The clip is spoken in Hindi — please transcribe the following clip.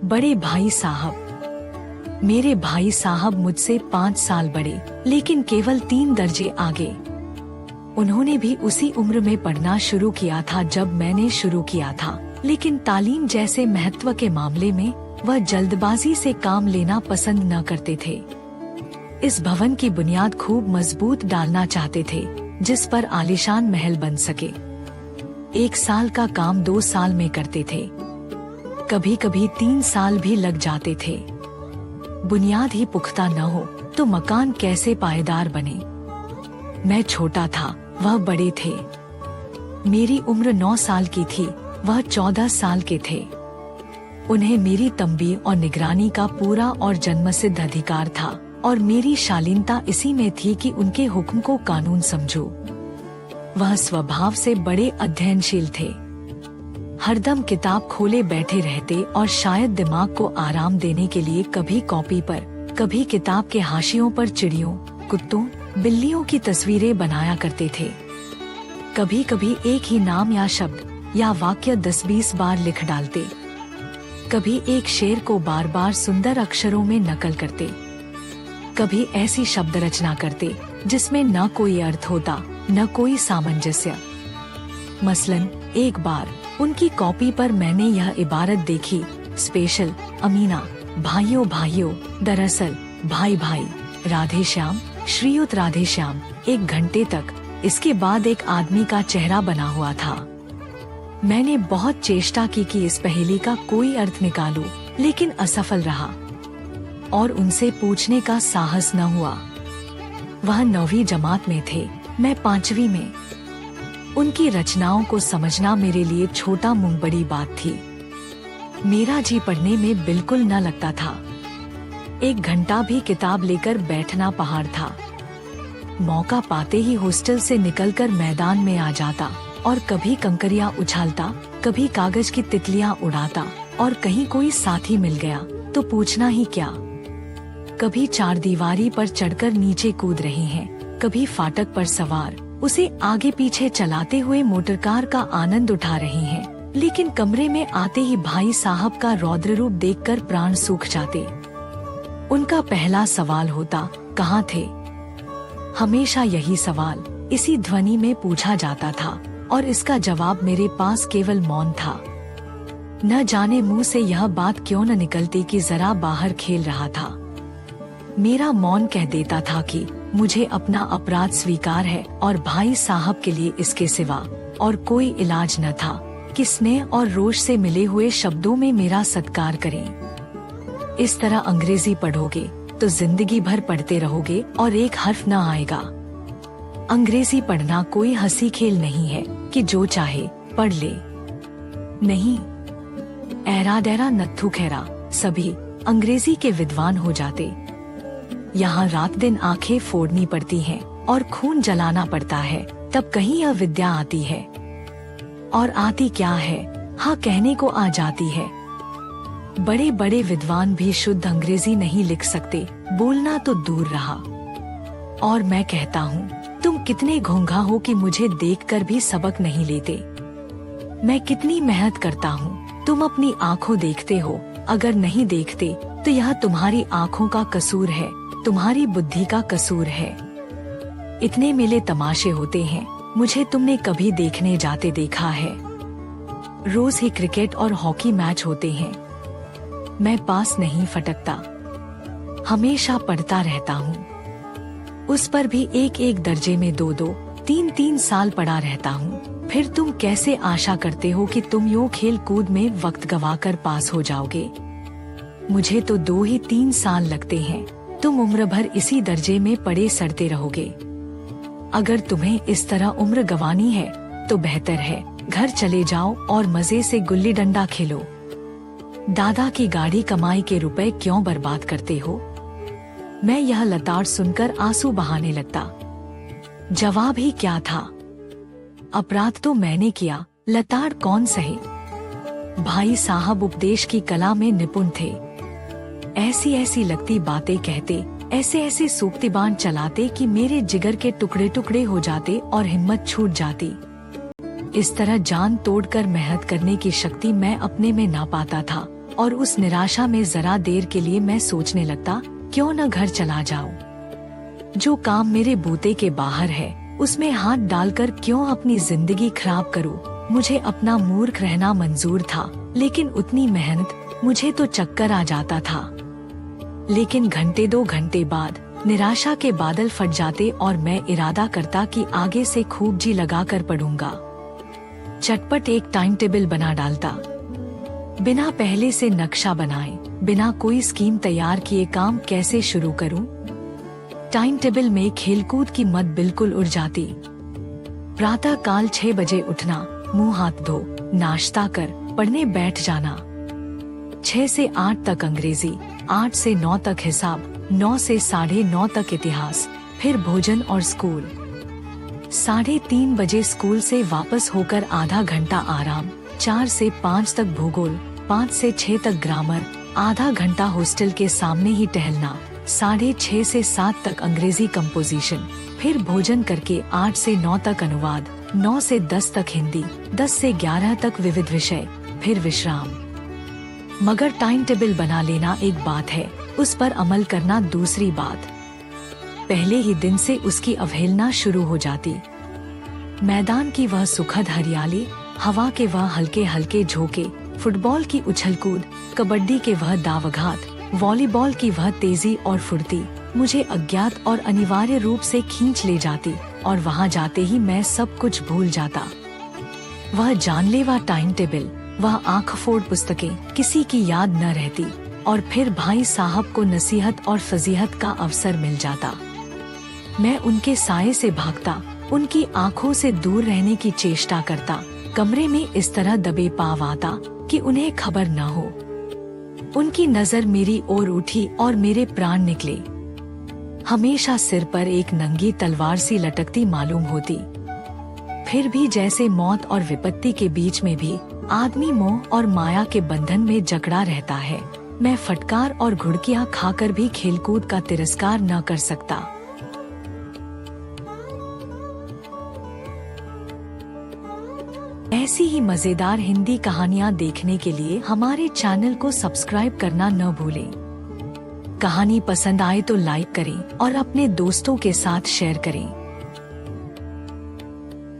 बड़े भाई साहब। मेरे भाई साहब मुझसे 5 साल बड़े, लेकिन केवल 3 दर्जे आगे। उन्होंने भी उसी उम्र में पढ़ना शुरू किया था जब मैंने शुरू किया था, लेकिन तालीम जैसे महत्व के मामले में वह जल्दबाजी से काम लेना पसंद न करते थे। इस भवन की बुनियाद खूब मजबूत डालना चाहते थे, जिस पर आलीशान महल बन सके। 1 साल का काम 2 साल में करते थे, कभी कभी 3 साल भी लग जाते थे। बुनियाद ही पुख्ता न हो तो मकान कैसे पायेदार बने। मैं छोटा था, वह बड़े थे। मेरी उम्र 9 साल की थी, वह 14 साल के थे। उन्हें मेरी तंबीह और निगरानी का पूरा और जन्मसिद्ध अधिकार था, और मेरी शालीनता इसी में थी कि उनके हुक्म को कानून समझूं। वह स्वभाव से बड़े अध्ययनशील थे, हरदम किताब खोले बैठे रहते और शायद दिमाग को आराम देने के लिए कभी कॉपी पर, कभी किताब के हाशियों पर चिड़ियों, कुत्तों, बिल्लियों की तस्वीरें बनाया करते थे। कभी कभी एक ही नाम या शब्द या वाक्य 10-20 बार लिख डालते। कभी एक शेर को बार बार सुंदर अक्षरों में नकल करते। कभी ऐसी शब्द रचना करते जिसमें न कोई अर्थ होता, न कोई सामंजस्य। मसलन एक बार उनकी कॉपी पर मैंने यह इबारत देखी, स्पेशल अमीना, भाइयों भाइयों, दरअसल भाई भाई, राधे श्याम, श्रीयुत राधे श्याम। 1 घंटे तक इसके बाद एक आदमी का चेहरा बना हुआ था। मैंने बहुत चेष्टा की कि इस पहेली का कोई अर्थ निकालूं, लेकिन असफल रहा और उनसे पूछने का साहस न हुआ। वह 9वीं जमात में थे, मैं 5वीं में। उनकी रचनाओं को समझना मेरे लिए छोटा मुंह बड़ी बात थी। मेरा जी पढ़ने में बिल्कुल न लगता था। 1 घंटा भी किताब लेकर बैठना पहाड़ था। मौका पाते ही हॉस्टल से निकलकर मैदान में आ जाता और कभी कंकरियां उछालता, कभी कागज की तितलियां उड़ाता, और कहीं कोई साथी मिल गया तो पूछना ही क्या। कभी 4 दीवारी पर चढ़कर नीचे कूद रहे हैं, कभी फाटक पर सवार उसे आगे पीछे चलाते हुए मोटरकार का आनंद उठा रहे हैं, लेकिन कमरे में आते ही भाई साहब का रौद्र रूप देखकर प्राण सूख जाते। उनका पहला सवाल होता, कहाँ थे? हमेशा यही सवाल इसी ध्वनि में पूछा जाता था, और इसका जवाब मेरे पास केवल मौन था। न जाने मुंह से यह बात क्यों न निकलती कि जरा बाहर खेल रहा था। मेरा मौन कह देता था कि मुझे अपना अपराध स्वीकार है और भाई साहब के लिए इसके सिवा और कोई इलाज न था कि स्नेह और रोष से मिले हुए शब्दों में मेरा सत्कार करें। इस तरह अंग्रेजी पढ़ोगे तो जिंदगी भर पढ़ते रहोगे और एक हर्फ न आएगा। अंग्रेजी पढ़ना कोई हंसी खेल नहीं है कि जो चाहे पढ़ ले। नहीं, ऐरा डैरा नत्थु खैरा सभी अंग्रेजी के विद्वान हो जाते। यहाँ रात दिन आंखें फोड़नी पड़ती हैं और खून जलाना पड़ता है, तब कहीं यह विद्या आती है। और आती क्या है, हाँ कहने को आ जाती है। बड़े बड़े विद्वान भी शुद्ध अंग्रेजी नहीं लिख सकते, बोलना तो दूर रहा। और मैं कहता हूँ, तुम कितने घोंघा हो कि मुझे देखकर भी सबक नहीं लेते। मैं कितनी मेहनत करता हूँ, तुम अपनी आँखों देखते हो। अगर नहीं देखते तो यह तुम्हारी आँखों का कसूर है, तुम्हारी बुद्धि का कसूर है। इतने मेले तमाशे होते हैं, मुझे तुमने कभी देखने जाते देखा है? रोज ही क्रिकेट और हॉकी मैच होते हैं, मैं पास नहीं फटकता, हमेशा पढ़ता रहता हूँ। उस पर भी 1-1 दर्जे में 2-2, 3-3 साल पढ़ा रहता हूँ। फिर तुम कैसे आशा करते हो कि तुम यूँ खेल कूद में वक्त गवाकर पास हो जाओगे? मुझे तो 2 ही 3 साल लगते हैं, तुम उम्र भर इसी दर्जे में पड़े सड़ते रहोगे। अगर तुम्हें इस तरह उम्र गंवानी है तो बेहतर है घर चले जाओ और मजे से गुल्ली डंडा खेलो। दादा की गाढ़ी कमाई के रुपए क्यों बर्बाद करते हो? मैं यह लताड़ सुनकर आंसू बहाने लगता। जवाब ही क्या था? अपराध तो मैंने किया, लताड़ कौन सहे? भाई साहब उपदेश की कला में निपुण थे। ऐसी ऐसी लगती बातें कहते, ऐसे ऐसे सूक्तिबान चलाते कि मेरे जिगर के टुकड़े टुकड़े हो जाते और हिम्मत छूट जाती। इस तरह जान तोड़कर मेहनत करने की शक्ति मैं अपने में ना पाता था और उस निराशा में जरा देर के लिए मैं सोचने लगता, क्यों न घर चला जाऊं। जो काम मेरे बूते के बाहर है उसमें हाथ डालकर क्यों अपनी जिंदगी खराब करूं। मुझे अपना मूर्ख रहना मंजूर था, लेकिन उतनी मेहनत, मुझे तो चक्कर आ जाता था। लेकिन घंटे 2 घंटे बाद निराशा के बादल फट जाते और मैं इरादा करता कि आगे से खूब जी लगाकर पढ़ूंगा। चटपट एक टाइम टेबल बना डालता, बिना पहले से नक्शा बनाए, बिना कोई स्कीम तैयार किए काम कैसे शुरू करूं। टाइम टेबल में खेलकूद की मत बिल्कुल उड़ जाती। प्रातः काल 6 बजे उठना, मुंह हाथ धो, नाश्ता कर, पढ़ने बैठ जाना। 6 से 8 तक अंग्रेजी, 8 से 9 तक हिसाब, 9 से 9:30 तक इतिहास, फिर भोजन और स्कूल। 3:30 बजे स्कूल से वापस होकर आधा घंटा आराम, 4 से 5 तक भूगोल, 5 से 6 तक ग्रामर, आधा घंटा हॉस्टल के सामने ही टहलना, 6:30 से 7 तक अंग्रेजी कंपोजिशन, फिर भोजन करके 8 से 9 तक अनुवाद, 9 से 10 तक हिंदी, 10 से 11 तक विविध विषय, फिर विश्राम। मगर टाइम टेबल बना लेना एक बात है, उस पर अमल करना दूसरी बात। पहले ही दिन से उसकी अवहेलना शुरू हो जाती। मैदान की वह सुखद हरियाली, हवा के वह हल्के हल्के झोंके, फुटबॉल की उछलकूद, कबड्डी के वह दावघात, वॉलीबॉल की वह तेजी और फुर्ती मुझे अज्ञात और अनिवार्य रूप से खींच ले जाती, और वहां जाते ही मैं सब कुछ भूल जाता। वह जानलेवा टाइम टेबल, वह आंख फोड़ पुस्तकें, किसी की याद न रहती, और फिर भाई साहब को नसीहत और फजीहत का अवसर मिल जाता। मैं उनके साये से भागता, उनकी आंखों से दूर रहने की चेष्टा करता, कमरे में इस तरह दबे पाव आता कि उन्हें खबर न हो। उनकी नजर मेरी ओर उठी और मेरे प्राण निकले। हमेशा सिर पर एक नंगी तलवार सी लटकती मालूम होती। फिर भी जैसे मौत और विपत्ति के बीच में भी आदमी मोह और माया के बंधन में जकड़ा रहता है। मैं फटकार और घुड़कियां खाकर भी खेलकूद का तिरस्कार न कर सकता। ऐसी ही मजेदार हिंदी कहानियाँ देखने के लिए हमारे चैनल को सब्सक्राइब करना न भूलें। कहानी पसंद आए तो लाइक करें और अपने दोस्तों के साथ शेयर करें।